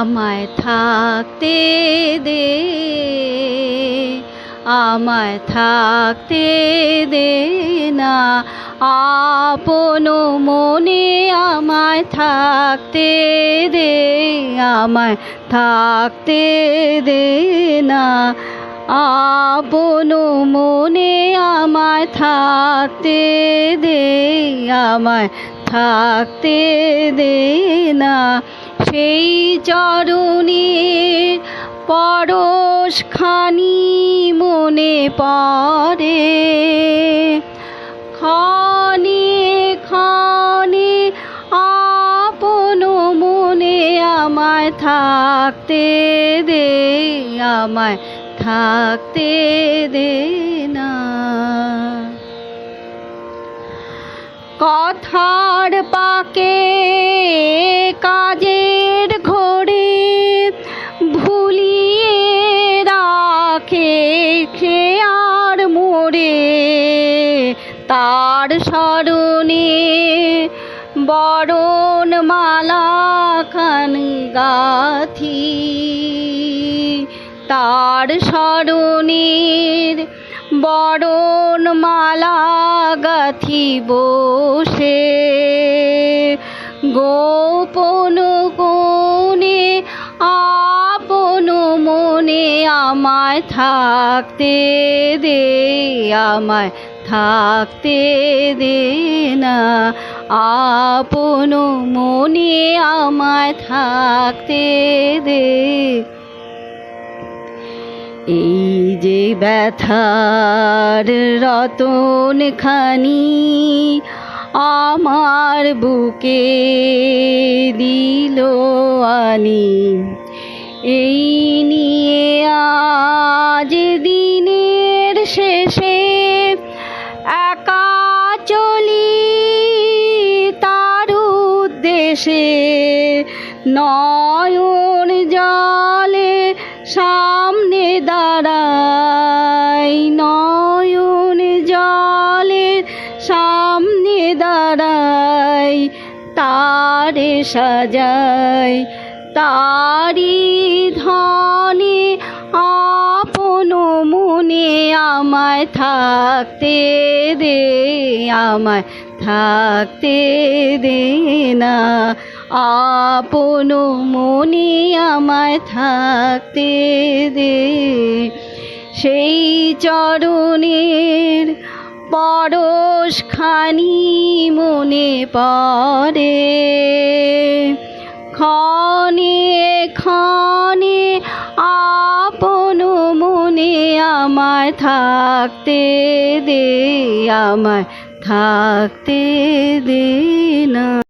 আমায় থাকতে দে, আমায় থাকতে দে না, আপন মনে আমায় থাকতে দে, আমায় থাকতে দে না, আপন মনে আমায় থাকতে দে, আমায় থাকতে দে না। সেই চরণের পরশখানি মনে পড়ে, ক্ষণে ক্ষণে আপন মনে আমায় থাকতে দে, আমায় থাকতে দে না। কথার পাকে কাজের ঘোরে ভুলিয়ে রাখে সে আর মোরে, তার স্মরণে বরণ মালা খানি গাথি, তার স্মরণের বরণ মালা গাথি বসে, গোপন কোণে আপন মনে আমায় থাকতে দে, আমায় থাকতে দে না, আপন মনে আমায় থাকতে দে। এই যে ব্যথার রতন খানি আমার বুকে দিল আনি, এই নিয়ে আজ দিনের শেষে একা চলি তার উদ্দেশে, নয়ন জলে সামনে দাঁড়াই, নয়ন জলে সামনে দাঁড়াই, তারে সাজাই তারি ধনে, আপন মনে আমায় থাকতে দে, আমায় থাকতে দে না, আপন মনে আমায় থাকতে দে। সেই চরণের পরশখানি মনে পড়ে, ক্ষণে ক্ষণে আপন মনে আমায় থাকতে দে, আমায় থাকতে দে না।